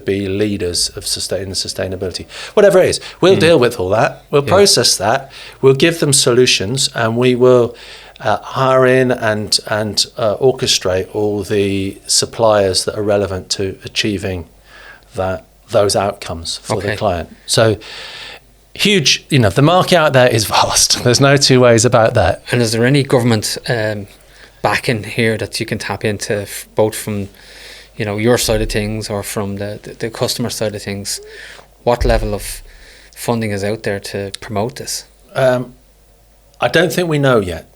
be leaders of sustainability. Whatever it is, we'll deal with all that. We'll process that. We'll give them solutions, and we will hire in and orchestrate all the suppliers that are relevant to achieving those outcomes for the client. So huge, the market out there is vast. There's no two ways about that. And is there any government backing here that you can tap into, both from your side of things or from the customer side of things? What level of funding is out there to promote this? I don't think we know yet.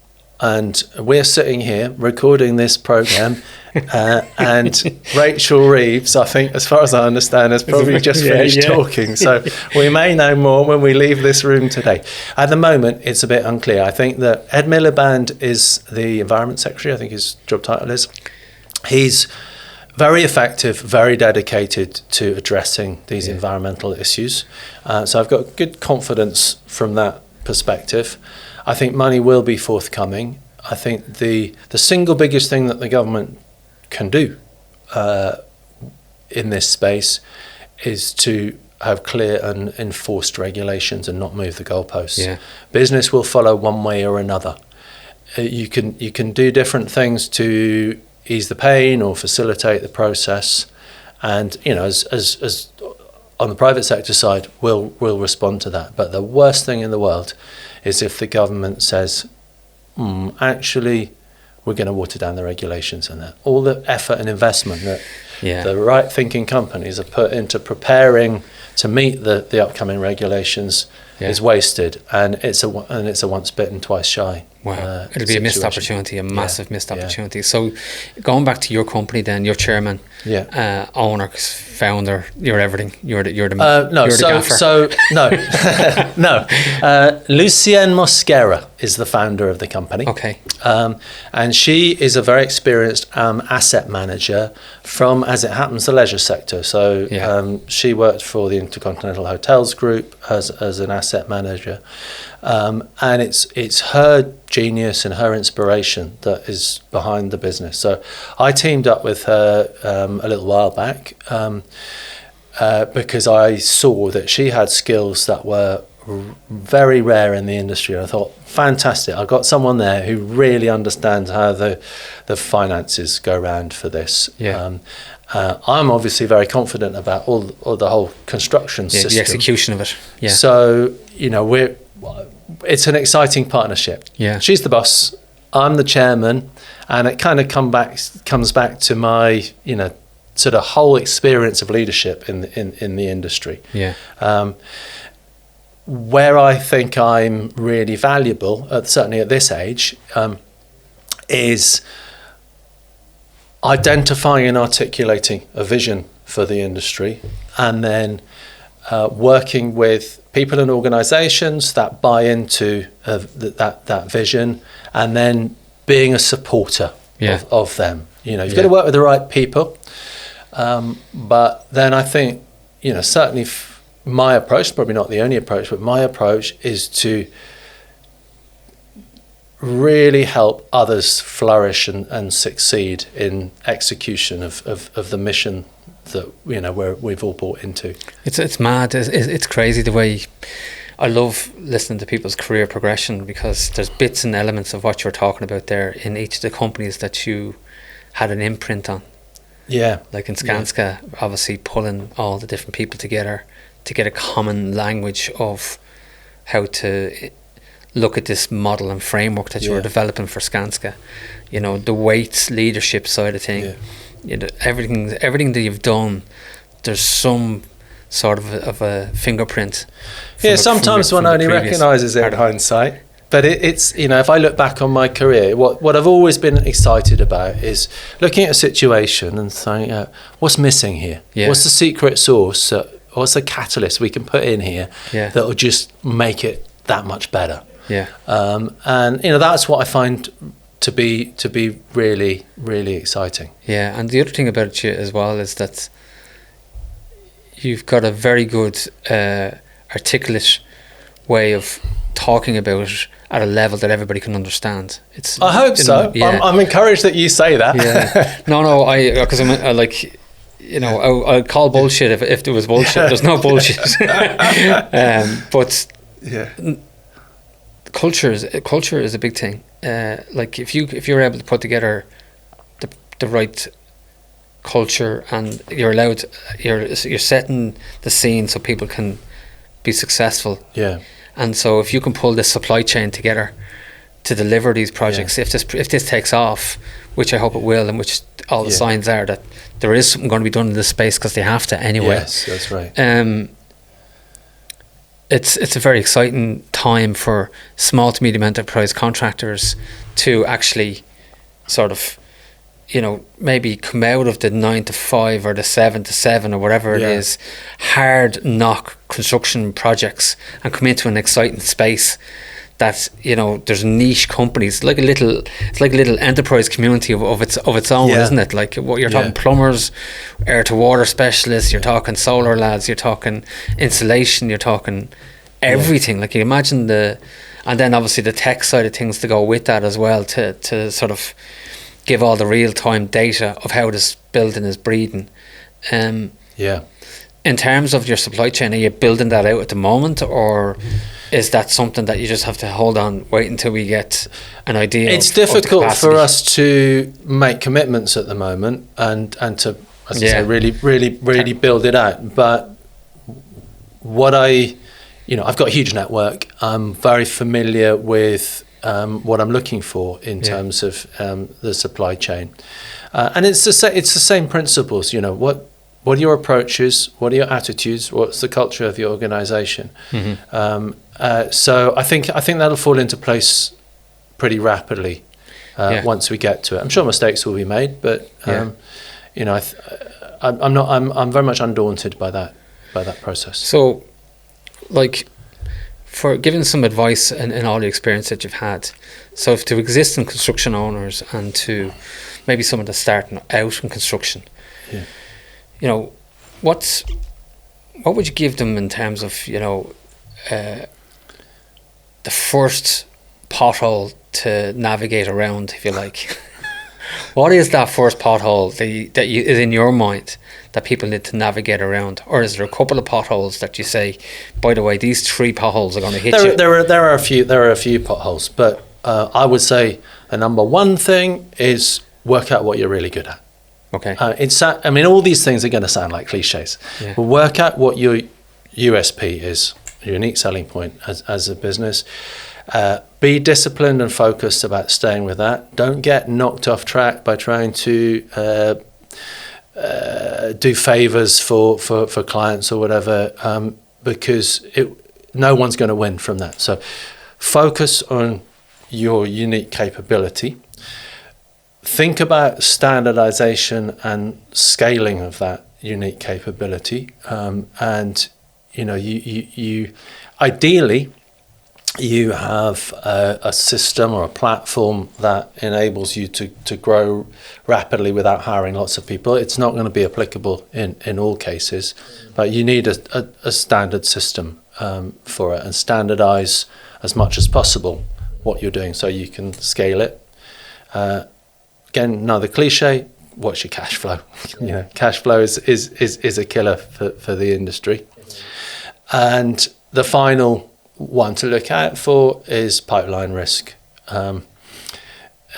And we're sitting here recording this program, and Rachel Reeves, I think, as far as I understand, has probably just finished talking. So we may know more when we leave this room today. At the moment, it's a bit unclear. I think that Ed Miliband is the Environment Secretary, I think his job title is. He's very effective, very dedicated to addressing these environmental issues. So I've got good confidence from that perspective. I think money will be forthcoming. I think the single biggest thing that the government can do in this space is to have clear and enforced regulations and not move the goalposts. Business will follow one way or another. You can do different things to ease the pain or facilitate the process, and as on the private sector side, we'll respond to that. But the worst thing in the world is if the government says, actually, we're going to water down the regulations, and that all the effort and investment that the right thinking companies have put into preparing to meet the upcoming regulations is wasted, and it's a once bitten, twice shy. Wow, it'll be a missed opportunity, a massive missed opportunity. So, going back to your company, then you're chairman, owner, founder, you're everything. You're the gaffer. Lucienne Mosquera is the founder of the company. Okay. And she is a very experienced asset manager from, as it happens, the leisure sector. So she worked for the Intercontinental Hotels Group as an asset manager. And it's her genius and her inspiration that is behind the business. So I teamed up with her a little while back because I saw that she had skills that were very rare in the industry. I thought, fantastic, I've got someone there who really understands how the finances go round for this. I'm obviously very confident about all the whole construction system. The execution of it. So, it's an exciting partnership. She's the boss, I'm the chairman, and it kind of comes back to my, sort of whole experience of leadership in the industry. Where I think I'm really valuable, certainly at this age, is identifying and articulating a vision for the industry, and then working with people and organisations that buy into that vision, and then being a supporter of them. You've got to work with the right people, but then I think, certainly my approach, probably not the only approach, but my approach is to really help others flourish and succeed in execution of the mission that we've all bought into. It's mad. It's crazy the way I love listening to people's career progression, because there's bits and elements of what you're talking about there in each of the companies that you had an imprint on. Like in Skanska, obviously pulling all the different people together to get a common language of how to look at this model and framework that you were developing for Skanska. You know, the Wates leadership side of thing. You know, everything that you've done, there's some sort of a fingerprint. Sometimes one only recognises it in hindsight. But it's, you know, if I look back on my career, what I've always been excited about is looking at a situation and saying, what's missing here? What's the secret sauce? What's the catalyst we can put in here that will just make it that much better? And, you know, that's what I find to be really, really exciting. Yeah, and the other thing about you as well is that you've got a very good articulate way of talking about it at a level that everybody can understand. I hope so. I'm encouraged that you say that. No, because I'm like, you know, I'd call bullshit if there was bullshit. There's no bullshit. But culture is a big thing. Like if you're able to put together the right culture and you're setting the scene so people can be successful. And so if you can pull this supply chain together to deliver these projects, if this takes off, which I hope it will, and which all the signs are that there is something going to be done in this space because they have to anyway. Yes, that's right. It's a very exciting time for small to medium enterprise contractors to actually sort of, you know, maybe come out of the 9 to 5 or the 7 to 7 or whatever it is, hard knock construction projects, and come into an exciting space that, you know, there's niche companies, it's like a little enterprise community of its own, isn't it? Like what you're talking plumbers, air to water specialists, you're talking solar lads, you're talking insulation, you're talking everything. Like you imagine and then obviously the tech side of things to go with that as well, to sort of give all the real-time data of how this building is breathing. In terms of your supply chain, are you building that out at the moment, or is that something that you just have to hold on, wait until we get an idea? It's difficult for us to make commitments at the moment and to, as I say, really build it out. But I've got a huge network. I'm very familiar with what I'm looking for in terms of the supply chain, and it's the same principles. You know, what are your approaches? What are your attitudes? What's the culture of your organisation? So I think that'll fall into place pretty rapidly once we get to it. I'm sure mistakes will be made, but you know, I'm very much undaunted by that process. So, like, for giving some advice in all the experience that you've had, so if to existing construction owners and to maybe someone that's starting out in construction, you know, what would you give them in terms of, you know, the first pothole to navigate around, if you like? What is that first pothole that is in your mind that people need to navigate around? Or is there a couple of potholes that you say, by the way, these 3 potholes are going to hit you? There are a few potholes, but I would say the number one thing is work out what you're really good at. Okay. I mean, all these things are going to sound like cliches. But work out what your USP is, your unique selling point as a business. Be disciplined and focused about staying with that. Don't get knocked off track by trying to do favours for clients or whatever, because no one's going to win from that. So focus on your unique capability. Think about standardisation and scaling of that unique capability, and you know, you ideally you have a system or a platform that enables you to grow rapidly without hiring lots of people. It's not going to be applicable in all cases, but you need a standard system for it, and standardise as much as possible what you're doing so you can scale it. Again, another cliche, what's your cash flow? You know, cash flow is a killer for the industry. And the final one to look out for is pipeline risk.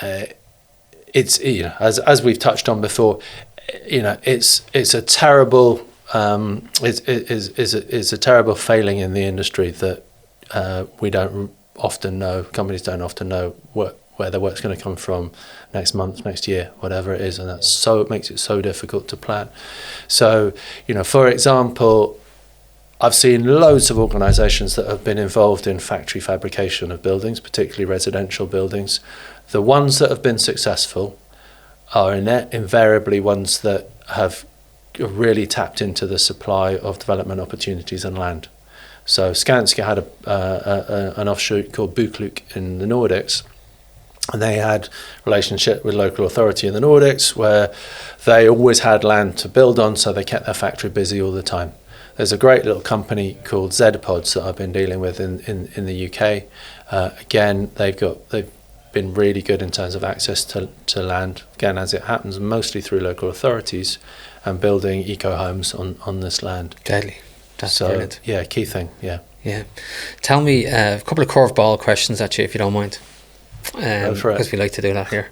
It's, you know, as we've touched on before, you know, it's a terrible is a terrible failing in the industry that we don't often know. Companies don't often know where their work's going to come from next month, next year, whatever it is, and it makes it so difficult to plan. So, for example, I've seen loads of organisations that have been involved in factory fabrication of buildings, particularly residential buildings. The ones that have been successful are invariably ones that have really tapped into the supply of development opportunities and land. So Skanska had an offshoot called Bukluk in the Nordics, and they had relationship with local authority in the Nordics where they always had land to build on, so they kept their factory busy all the time. There's a great little company called Zpods that I've been dealing with in the UK. Again, they've been really good in terms of access to land, again, as it happens, mostly through local authorities, and building eco-homes on this land. Deadly. That's brilliant. Yeah, key thing, yeah. Yeah. Tell me a couple of curveball questions at you, if you don't mind. Go for it. Because we like to do that here.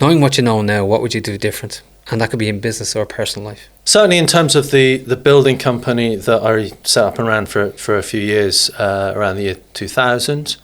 Knowing what you know now, what would you do different? And that could be in business or personal life. Certainly in terms of the building company that I set up and ran for a few years around the year 2000,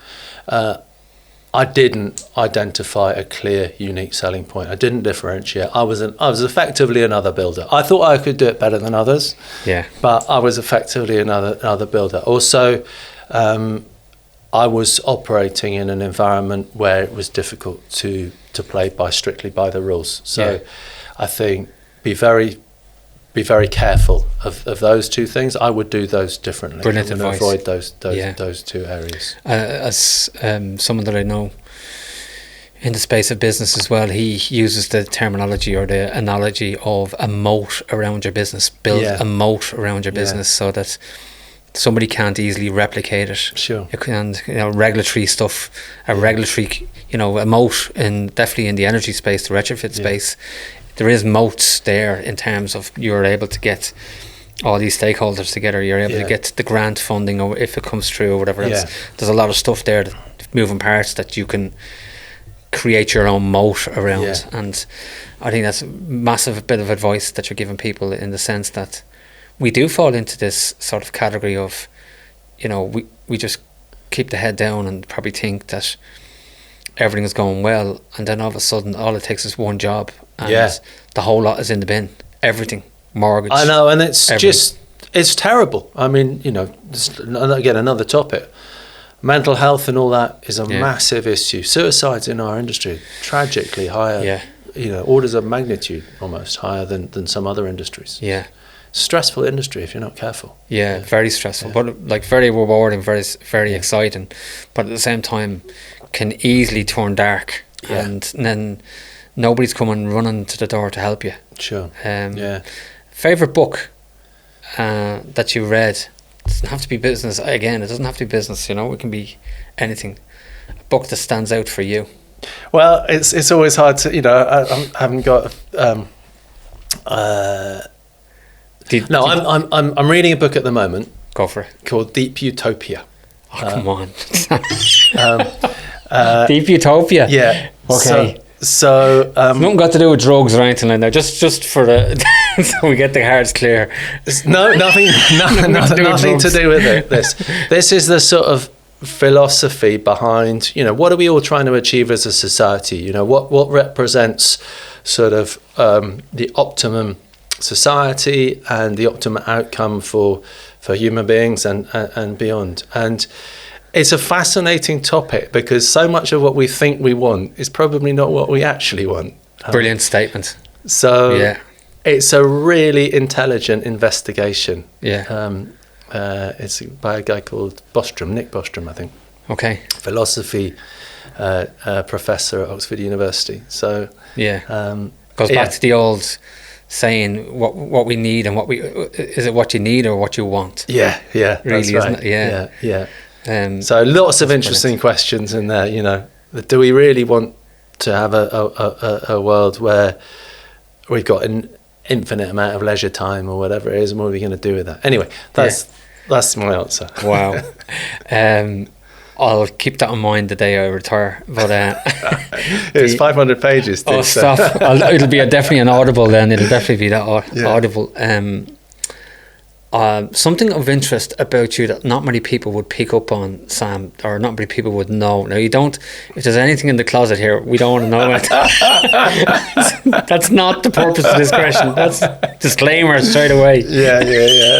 I didn't identify a clear, unique selling point. I didn't differentiate. I was effectively another builder. I thought I could do it better than others. Yeah. But I was effectively another builder. Also, I was operating in an environment where it was difficult to play strictly by the rules. So I think be very careful of those two things. I would do those differently. Brilliant advice. Avoid those two areas. As someone that I know in the space of business as well, he uses the terminology or the analogy of a moat around your business. Build a moat around your business so that somebody can't easily replicate it. Sure. And regulatory stuff, a moat, definitely in the energy space, the retrofit space. There is moats there in terms of you're able to get all these stakeholders together. You're able to get the grant funding, or if it comes through, or whatever else. There's a lot of stuff there, moving parts that you can create your own moat around. And I think that's a massive bit of advice that you're giving people, in the sense that we do fall into this sort of category of, we just keep the head down and probably think that everything is going well, and then all of a sudden all it takes is one job and the whole lot is in the bin. Everything, mortgage. I know, and it's it's terrible. I mean, again, another topic. Mental health and all that is a massive issue. Suicides in our industry, tragically higher, orders of magnitude almost higher than some other industries. Yeah. Stressful industry if you're not careful. Yeah, very stressful, but very rewarding, very exciting, but at the same time can easily turn dark, and then nobody's coming running to the door to help you. Sure. Favorite book that you read? It doesn't have to be business. Again, it doesn't have to be business. It can be anything. A book that stands out for you. Well, it's always hard to I haven't got. I'm reading a book at the moment. Go for it. Called Deep Utopia. Oh, come on. Deep Utopia. Yeah. Okay. So it's nothing got to do with drugs or anything like that. Just for the so we get the cards clear. No, nothing to do with it. This is the sort of philosophy behind, what are we all trying to achieve as a society? What represents sort of the optimum society and the optimum outcome for human beings and beyond. And it's a fascinating topic because so much of what we think we want is probably not what we actually want. Brilliant statement. So it's a really intelligent investigation. Yeah. It's by a guy called Nick Bostrom, I think. Okay. Philosophy professor at Oxford University. So goes back to the old saying, what we need and is it what you need or what you want? Yeah, really, that's right. Isn't it? Yeah. So lots of interesting questions in there. Do we really want to have a world where we've got an infinite amount of leisure time or whatever it is, and what are we going to do with that? Anyway, that's my answer. Wow. I'll keep that in mind the day I retire. But it's 500 pages. Oh, stop! It'll be definitely an Audible then. It'll definitely be that Audible. Something of interest about you that not many people would pick up on, Sam, or not many people would know. Now, you don't, if there's anything in the closet here, we don't want to know it. That's not the purpose of this question. That's disclaimer straight away. Yeah.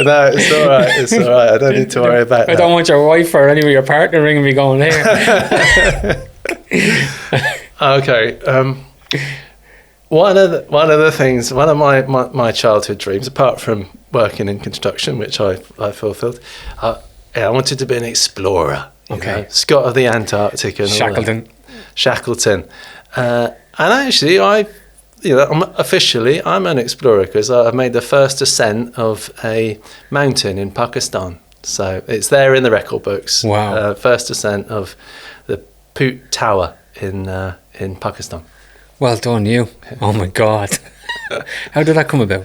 No, it's all right. It's all right. I don't need to worry about that. I don't want your wife or any of your partner ringing me going, here. Okay. One of the things, one of my childhood dreams, apart from working in construction, which I fulfilled, I wanted to be an explorer. Okay. Scott of the Antarctic and Shackleton. And actually, I'm an explorer because I made the first ascent of a mountain in Pakistan. So it's there in the record books. Wow. First ascent of the Poot Tower in Pakistan. Well done, you. Oh my God. How did that come about?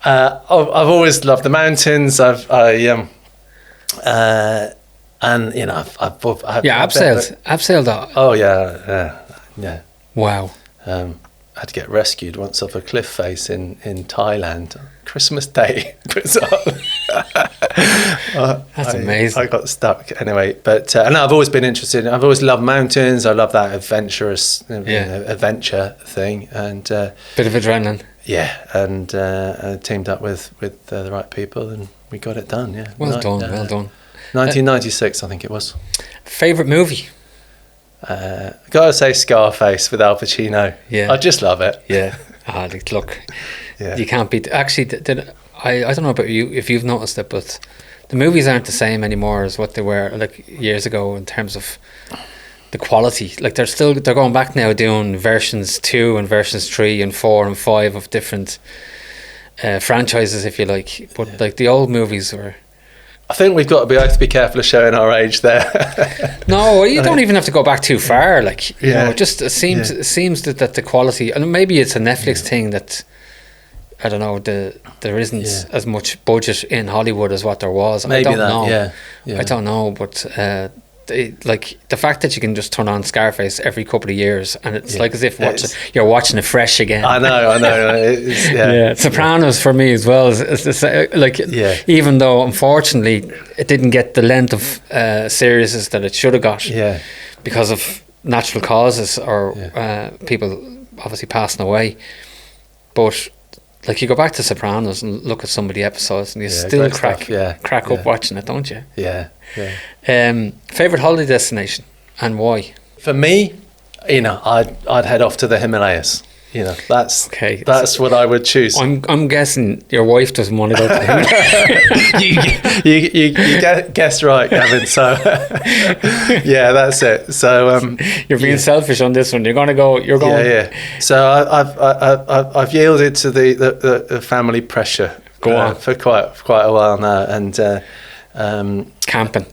I've always loved the mountains. I've abseiled that. Oh yeah. Wow. I had to get rescued once off a cliff face in Thailand, Christmas Day. That's amazing. I got stuck anyway, but I've always been interested. I've always loved mountains. I love that adventurous, adventure thing, and bit of adrenaline. Yeah, and I teamed up with the right people, and we got it done. Yeah. Well done. 1996, I think it was. Favorite movie? Gotta say Scarface with Al Pacino. Yeah, I just love it. Yeah. Look, you can't beat. Actually, I don't know about you if you've noticed it, but the movies aren't the same anymore as what they were like years ago in terms of the quality. Like they're going back now doing versions 2 and versions 3 and 4 and 5 of different franchises, if you like. But like the old movies were. I think we've got to be careful of showing our age there. No, you don't even have to go back too far. Like you know, just it seems that the quality, and maybe it's a Netflix thing that I don't know. There isn't as much budget in Hollywood as what there was. Maybe I don't know. Yeah. I don't know, but like the fact that you can just turn on Scarface every couple of years and it's like as if you're watching it fresh again. I know. Sopranos for me as well even though unfortunately it didn't get the length of series that it should have got because of natural causes or people obviously passing away, but like you go back to Sopranos and look at some of the episodes and you still crack up watching it, don't you? Favorite holiday destination and why? For me, I'd head off to the Himalayas. That's what I would choose. I'm guessing your wife doesn't want to go to the Himalayas. you guessed right, Gavin. So that's it. So you're being selfish on this one. You're going. Yeah. So I've yielded to the family pressure. Go on for quite a while now, and camping.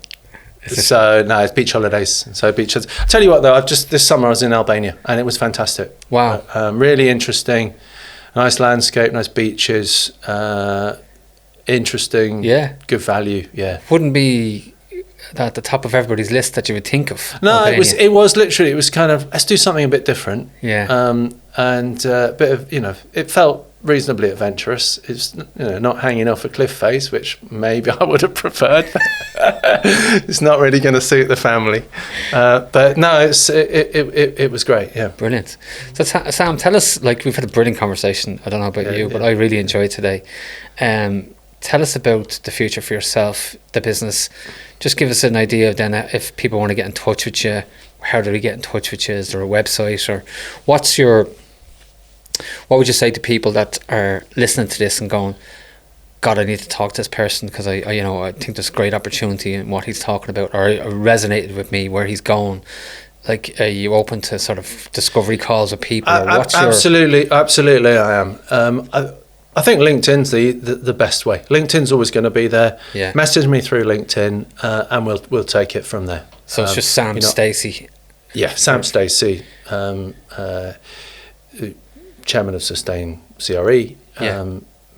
So no, it's beach holidays. So beaches. I'll tell you what though, this summer I was in Albania and it was fantastic. Wow. Really interesting, nice landscape, nice beaches, interesting. Yeah. Good value. Yeah. Wouldn't be at the top of everybody's list that you would think of. No, Albania. it was literally. It was kind of let's do something a bit different. Yeah. And a bit of it felt reasonably adventurous. It's not hanging off a cliff face, which maybe I would have preferred. It's not really going to suit the family, but no, it was great. Yeah, brilliant. So Sam, tell us, like we've had a brilliant conversation. I don't know about you, but I really enjoyed today. Tell us about the future for yourself, the business. Just give us an idea of then if people want to get in touch with you, how do they get in touch with you? Is there a website or what would you say to people that are listening to this and going, God, I need to talk to this person because I think there's a great opportunity in what he's talking about, or it resonated with me where he's going. Like, are you open to sort of discovery calls with people? Absolutely, I am. I think LinkedIn's the best way. LinkedIn's always going to be there. Yeah. Message me through LinkedIn, and we'll take it from there. So it's just Sam Stacey. Yeah, Sam Stacey. Chairman of Sustain CRE,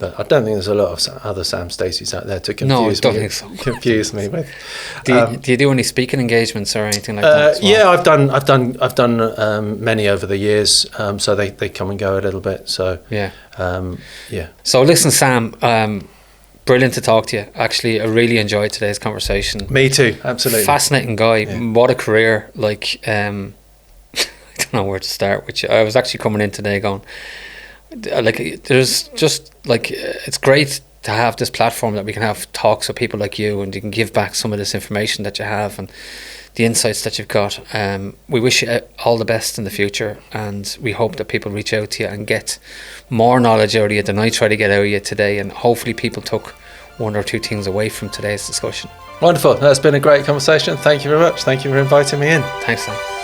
But I don't think there's a lot of other Sam Staceys out there to confuse me with. Do you do any speaking engagements or anything like that? As well? Yeah, I've done many over the years. So they come and go a little bit. So yeah. Yeah. So listen, Sam. Brilliant to talk to you. Actually, I really enjoyed today's conversation. Me too. Absolutely. Fascinating guy. Yeah. What a career. Like, I don't know where to start with you. I was actually coming in today going, like, there's just like, it's great to have this platform that we can have talks with people like you, and you can give back some of this information that you have and the insights that you've got. We wish you all the best in the future, and we hope that people reach out to you and get more knowledge out of you than I try to get out of you today, and hopefully people took one or two things away from today's discussion. Wonderful. That's been a great conversation. Thank you very much. Thank you for inviting me in. Thanks, Sam.